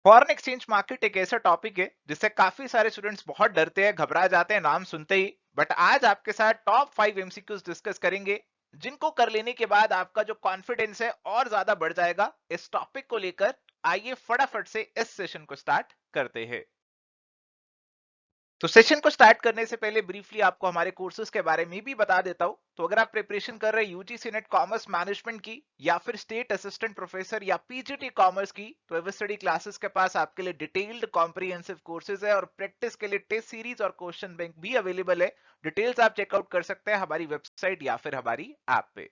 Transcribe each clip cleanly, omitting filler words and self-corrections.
Foreign exchange market एक ऐसा topic है जिससे काफी सारे स्टूडेंट्स बहुत डरते हैं, घबरा जाते हैं नाम सुनते ही। बट आज आपके साथ टॉप 5 एमसीक्यूज डिस्कस करेंगे जिनको कर लेने के बाद आपका जो कॉन्फिडेंस है और ज्यादा बढ़ जाएगा इस टॉपिक को लेकर। आइए फटाफट से इस सेशन को स्टार्ट करते हैं। तो सेशन को स्टार्ट करने से पहले ब्रीफली आपको हमारे कोर्सेज के बारे में भी बता देता हूं। तो अगर आप प्रिपरेशन कर रहे हैं यूजीसी नेट कॉमर्स मैनेजमेंट की या फिर स्टेट असिस्टेंट प्रोफेसर या पीजीटी कॉमर्स की, तो एवर स्टडी क्लासेस के पास आपके लिए डिटेल्ड कॉम्प्रिहेंसिव कोर्सेज है और प्रैक्टिस के लिए टेस्ट सीरीज और क्वेश्चन बैंक भी अवेलेबल है। डिटेल्स आप चेकआउट कर सकते हैं हमारी वेबसाइट या फिर हमारी ऐप पे।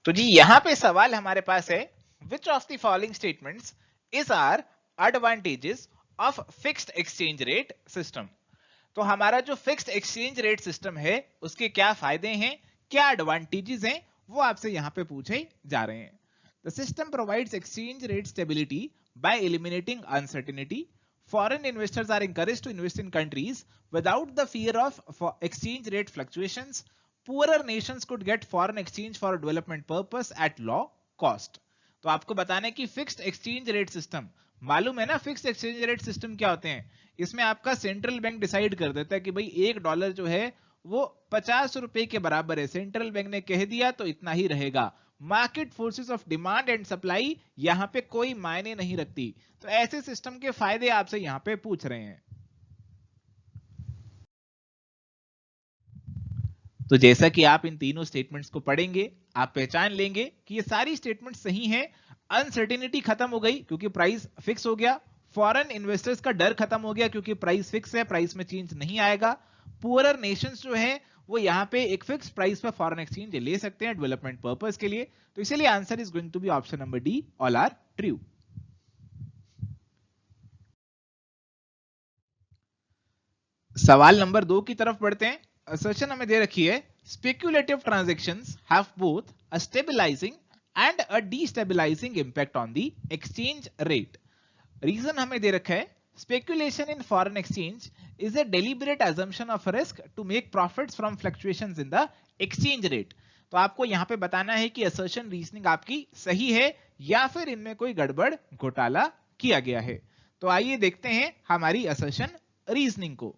तो जी यहां पे सवाल हमारे पास है, which of the following statements is are advantages of fixed exchange rate system. तो हमारा जो फिक्स्ड एक्सचेंज रेट सिस्टम है उसके क्या फायदे हैं, क्या एडवांटेजेस हैं, वो आपसे यहां पे पूछे जा रहे हैं। The system provides exchange rate stability by eliminating uncertainty. Foreign investors are encouraged to invest in countries without the fear of exchange rate fluctuations. Poorer nations could get foreign exchange for development purpose at low cost. तो आपको बताना है कि fixed exchange rate system, मालूम है ना fixed exchange rate system क्या होते हैं। इसमें आपका सेंट्रल बैंक डिसाइड कर देता है कि भाई $1 जो है वो 50 रुपए के बराबर है। सेंट्रल बैंक ने कह दिया तो इतना ही रहेगा। Market forces of demand and supply यहां पे कोई मायने नहीं रखती। तो ऐसे सिस्टम के फायदे आपसे यहां पे पूछ रहे हैं। तो जैसा कि आप इन तीनों स्टेटमेंट्स को पढ़ेंगे आप पहचान लेंगे कि ये सारी स्टेटमेंट्स सही हैं। अनसर्टेनिटी खत्म हो गई क्योंकि प्राइस फिक्स हो गया। फॉरेन इन्वेस्टर्स का डर खत्म हो गया क्योंकि प्राइस फिक्स है, प्राइस में चेंज नहीं आएगा। पुअरर नेशंस जो है वो यहां पे एक फिक्स प्राइस पर फॉरेन एक्सचेंज ले सकते हैं डेवलपमेंट पर्पस के लिए। तो इसलिए answer is going to be option number D, all are true. सवाल नंबर 2 की तरफ बढ़ते हैं। असर्शन हमें दे रखी है, speculative transactions have both a stabilising and a destabilising impact on the exchange rate. Reason हमें दे रखा है, speculation in foreign exchange is a deliberate assumption of risk to make profits from fluctuations in the exchange rate. तो आपको यहां पे बताना है कि assertion reasoning आपकी सही है या फिर इनमें कोई गड़बड़ घोटाला किया गया है। तो आइए देखते हैं हमारी assertion reasoning को।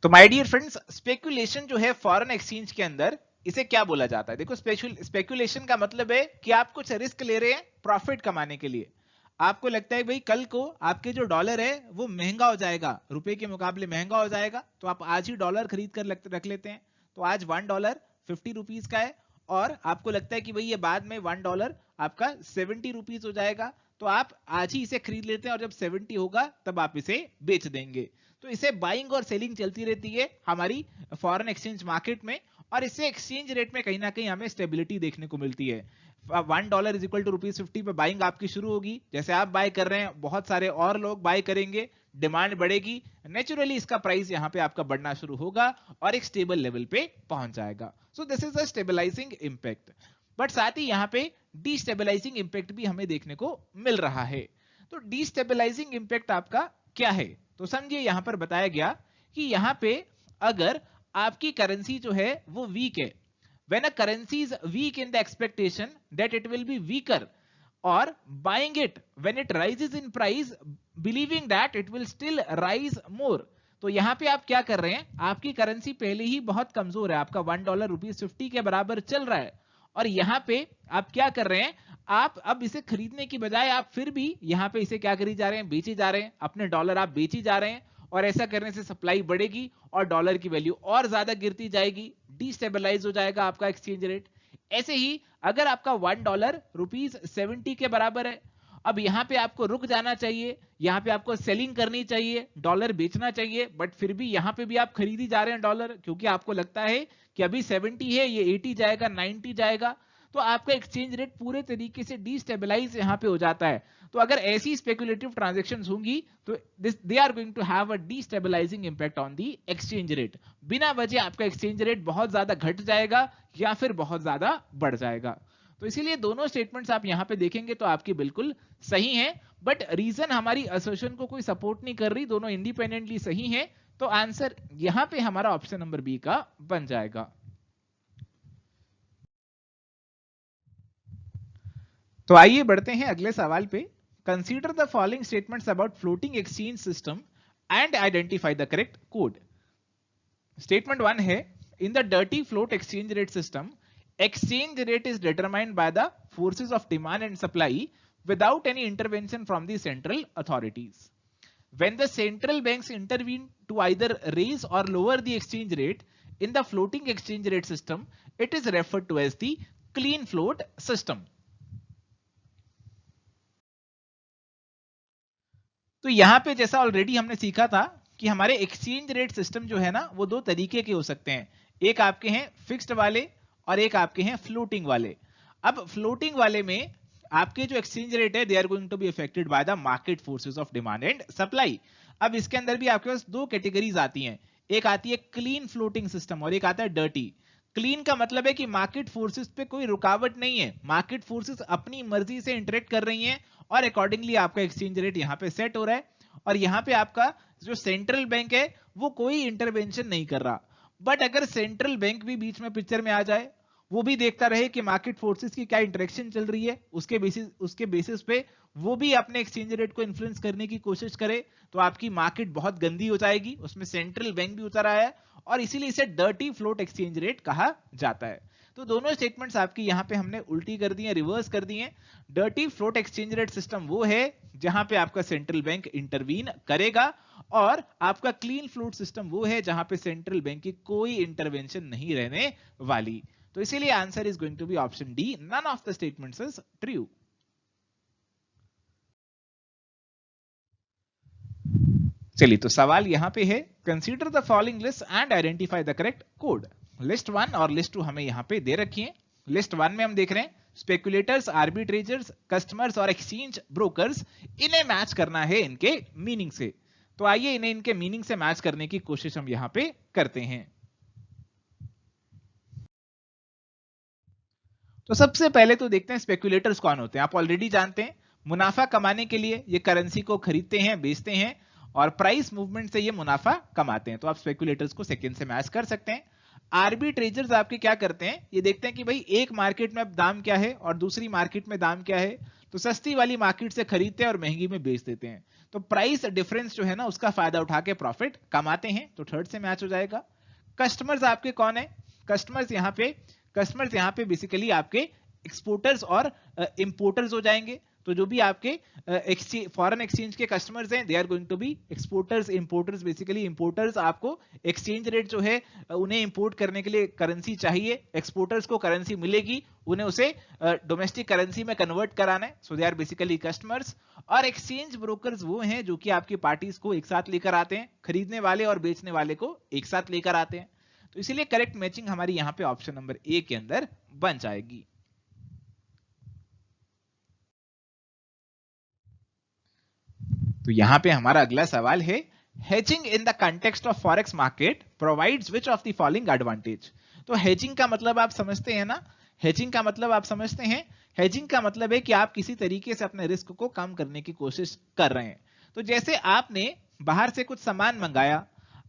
तो माय डियर फ्रेंड्स, स्पेकुलेशन जो है फॉरेन एक्सचेंज के अंदर इसे क्या बोला जाता है। देखो स्पेकुलेशन का मतलब है कि आप कुछ रिस्क ले रहे हैं प्रॉफिट कमाने के लिए। आपको लगता है भाई कल को आपके जो डॉलर है वो महंगा हो जाएगा, रुपए के मुकाबले महंगा हो जाएगा, तो आप आज ही डॉलर खरीद कर रख लेते हैं। तो आज $1 50 रुपीज का है और आपको लगता है कि भाई ये बाद में $1 आपका 70 रुपीज हो जाएगा, तो आप आज ही इसे खरीद लेते हैं और जब 70 होगा तब आप इसे बेच देंगे। तो इसे बाइंग और सेलिंग चलती रहती है हमारी फॉरेन एक्सचेंज मार्केट में और इससे एक्सचेंज रेट में कहीं ना कहीं हमें स्टेबिलिटी देखने को मिलती है। $1 इज इक्वल टू ₹50 पे बाइंग आपकी शुरू होगी। जैसे आप बाय कर रहे हैं बहुत सारे और लोग बाय करेंगे, डिमांड बढ़ेगी, नेचुरली इसका प्राइस यहां पे आपका बढ़ना शुरू होगा और एक स्टेबल लेवल पे पहुंच जाएगा। So this is a stabilising impact. But साथ ही यहां पे डीस्टेबलाइजिंग इंपैक्ट भी हमें देखने को मिल रहा है। तो डीस्टेबलाइजिंग इंपैक्ट आपका क्या है, तो समझिए यहां पर बताया गया कि यहां पे अगर आपकी करेंसी जो है वो वीक है, when a currency is weak in the expectation that it will be weaker, or buying it when it rises in price believing that it will still rise more। तो यहां पे आप क्या कर रहे हैं, आपकी करेंसी पहले ही बहुत कमजोर है, आपका $1 ₹50 के बराबर चल रहा है और यहां पे आप क्या कर रहे हैं, आप अब इसे खरीदने की बजाय आप फिर भी यहां पे इसे क्या करी जा रहे हैं, बेची जा रहे हैं, अपने डॉलर आप बेची जा रहे हैं और ऐसा करने से सप्लाई बढ़ेगी और डॉलर की वैल्यू और ज्यादा गिरती जाएगी, डीस्टेबलाइज हो जाएगा आपका एक्सचेंज रेट। ऐसे ही अगर आपका $1 ₹70 के बराबर है, अब यहां पे आपको रुक जाना चाहिए, यहां पे आपको सेलिंग करनी चाहिए, डॉलर बेचना चाहिए, बट फिर भी यहां पे भी आप खरीदी जा रहे हैं डॉलर क्योंकि आपको लगता है कि अभी 70 है, ये 80 जाएगा, 90 जाएगा, तो आपका एक्सचेंज रेट पूरे तरीके से डीस्टेबलाइज यहां पे हो जाता है। तो अगर ऐसी स्पेकुलेटिव ट्रांजैक्शंस होंगी तो they are going to have a destabilising impact on the exchange rate. बिना वजह आपका एक्सचेंज रेट बहुत ज्यादा घट जाएगा या फिर बहुत ज्यादा बढ़ जाएगा। तो इसीलिए दोनों स्टेटमेंट्स आप यहां पे देखेंगे तो आपकी बिल्कुल सही है, बट रीजन हमारी असर्शन को कोई सपोर्ट नहीं कर रही, दोनों इंडिपेंडेंटली सही है। तो आंसर यहां पे हमारा ऑप्शन नंबर बी का बन जाएगा। तो आइए बढ़ते हैं अगले सवाल पे। Consider the following statements about floating exchange system and identify the correct code. Statement 1 है, in the dirty float exchange rate system, exchange rate is determined by the forces of demand and supply without any intervention from the central authorities. When the central banks intervene to either raise or lower the exchange rate in the floating exchange rate system, it is referred to as the clean float system. तो यहां पे जैसा already हमने सीखा था कि हमारे exchange rate system जो है ना वो दो तरीके के हो सकते हैं। एक आपके हैं फिक्स्ड वाले और एक आपके हैं फ्लोटिंग वाले। अब फ्लोटिंग वाले में आपके जो एक्सचेंज रेट है they are going to be affected by the market forces of demand and supply. अब इसके अंदर भी आपके पास दो कैटेगरीज आती हैं, एक आती है क्लीन फ्लोटिंग सिस्टम और एक आता है डर्टी। क्लीन का मतलब है कि मार्केट फोर्सेस पे कोई रुकावट नहीं है, मार्केट फोर्सेस अपनी मर्जी से इंटरेक्ट कर रही हैं और अकॉर्डिंगली आपका एक्सचेंज रेट यहाँ पे सेट हो रहा है और यहाँ पे आपका जो सेंट्रल बैंक है वो कोई इंटरवेंशन नहीं कर रहा। बट अगर सेंट्रल बैंक भी बीच में पिक्चर में आ जाए, वो भी देखता रहे कि मार्केट फोर्सेस की क्या इंटरेक्शन चल रही है, उसके बेसिस पे वो भी अपने एक्सचेंज रेट को इन्फ्लुएंस करने की कोशिश करे, तो आपकी मार्केट बहुत गंदी हो जाएगी। उसमें सेंट्रल बैंक भी उतर आया है और इसीलिए इसे डर्टी फ्लोट एक्सचेंज रेट कहा जाता है। तो दोनों स्टेटमेंट्स आपकी यहाँ पे हमने उल्टी कर दी है, रिवर्स कर दी है। Dirty float exchange rate system वो है जहां पे आपका सेंट्रल बैंक इंटरवीन करेगा और आपका क्लीन फ्लोट सिस्टम वो है जहां पे सेंट्रल बैंक की कोई इंटरवेंशन नहीं रहने वाली। तो इसीलिए answer is going to be option D, none of the statements is true. चलिए तो सवाल यहां पे है, consider the following list and identify the correct code. List one और लिस्ट टू हमें यहां पे दे रखी है। लिस्ट वन में हम देख रहे हैं स्पेकुलेटर्स, आर्बिट्रेजर्स, कस्टमर्स और एक्सचेंज ब्रोकर्स, इन्हें मैच करना है इनके मीनिंग से। तो आइए इन्हें इनके मीनिंग से मैच करने की कोशिश हम यहां पे करते हैं। तो सबसे पहले तो देखते हैं स्पेकुलेटर्स कौन होते हैं। आप ऑलरेडी जानते हैं, मुनाफा कमाने के लिए ये करेंसी को खरीदते हैं, बेचते हैं और प्राइस मूवमेंट से ये मुनाफा कमाते हैं। तो आप स्पेकुलेटर्स को सेकंड से मैच कर सकते हैं। आर्बिट्रेजर्स आपके क्या करते हैं, ये देखते हैं कि भाई एक मार्केट में अब दाम क्या है और दूसरी मार्केट में दाम क्या है, तो सस्ती वाली मार्केट से खरीदते हैं और महंगी में बेच देते हैं। तो प्राइस डिफरेंस जो है ना उसका फायदा उठा के प्रॉफिट कमाते हैं, तो थर्ड से मैच हो जाएगा। कस्टमर्स आपके कौन है, कस्टमर्स यहाँ पे बेसिकली आपके एक्सपोर्टर्स और इंपोर्टर्स हो जाएंगे। तो जो भी आपके फॉरेन एक्सचेंज के कस्टमर्स हैं they are going to be exporters importers. Basically importers आपको एक्सचेंज रेट जो है उन्हें इंपोर्ट करने के लिए करेंसी चाहिए, एक्सपोर्टर्स को करेंसी मिलेगी, उन्हें उसे डोमेस्टिक करेंसी में कन्वर्ट कराना है, सो दे आर बेसिकली कस्टमर्स। और एक्सचेंज ब्रोकर्स वो हैं जो कि आपकी पार्टीज को एक साथ लेकर आते हैं, खरीदने वाले और बेचने वाले को एक साथ लेकर आते हैं। तो इसीलिए करेक्ट मैचिंग हमारी यहां पे ऑप्शन नंबर ए के अंदर बन जाएगी। तो यहां पे हमारा अगला सवाल है, hedging in the context of forex market provides which of the following advantage. तो हेजिंग का मतलब आप समझते हैं ना, हेजिंग का मतलब आप समझते हैं, हेजिंग का मतलब है कि आप किसी तरीके से अपने रिस्क को कम करने की कोशिश कर रहे हैं। तो जैसे आपने बाहर से कुछ सामान मंगाया,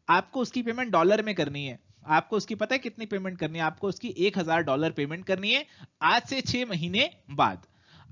आपको उसकी पेमेंट डॉलर में करनी है, आपको उसकी पता है कितनी पेमेंट करनी है, आपको उसकी $1000 पेमेंट करनी है आज से 6 महीने बाद।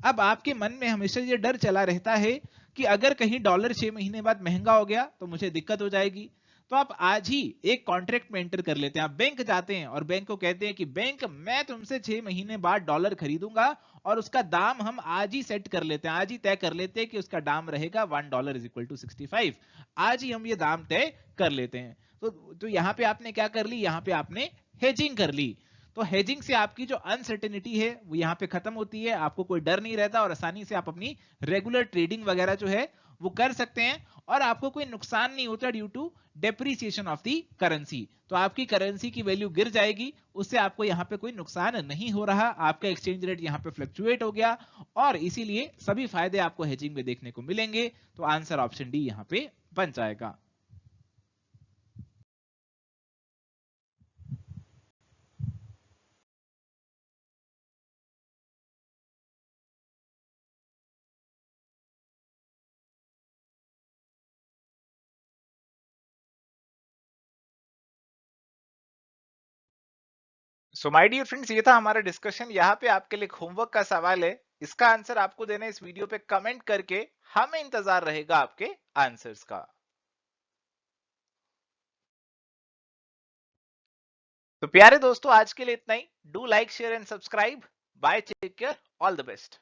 अब आपके मन में हमेशा ये डर चला रहता है कि अगर कहीं डॉलर 6 महीने बाद महंगा हो गया तो मुझे दिक्कत हो जाएगी। तो आप आज ही एक कॉन्ट्रैक्ट में एंटर कर लेते हैं, आप बैंक जाते हैं और बैंक को कहते हैं कि बैंक मैं तुमसे 6 महीने बाद डॉलर खरीदूंगा और उसका दाम हम आज ही सेट कर लेते हैं, आज ही तय कर लेते हैं कि उसका दाम रहेगा $1 इज इक्वल टू 65। आज ही हम ये दाम तय कर लेते हैं। तो यहाँ पे आपने क्या कर ली, यहाँ पे आपने हेजिंग कर ली। तो हेजिंग से आपकी जो अनसर्टेनिटी है वो यहाँ पे खत्म होती है, आपको कोई डर नहीं रहता और आसानी से आप अपनी रेगुलर ट्रेडिंग वगैरह जो है वो कर सकते हैं और आपको कोई नुकसान नहीं होता due to depreciation of the currency. तो आपकी करेंसी की वैल्यू गिर जाएगी, उससे आपको यहाँ पे कोई नुकसान नहीं हो रहा, आपका एक्सचेंज रेट यहाँ पे फ्लक्चुएट हो गया और इसीलिए सभी फायदे आपको हेजिंग में देखने को मिलेंगे। तो आंसर ऑप्शन डी यहाँ पे बन जाएगा। सो माय डियर फ्रेंड्स, ये था हमारा डिस्कशन। यहाँ पे आपके लिए होमवर्क का सवाल है, इसका आंसर आपको देना है इस वीडियो पे कमेंट करके, हमें इंतजार रहेगा आपके आंसर्स का। तो प्यारे दोस्तों, आज के लिए इतना ही। Do like, share and subscribe. Bye, take care, all the best.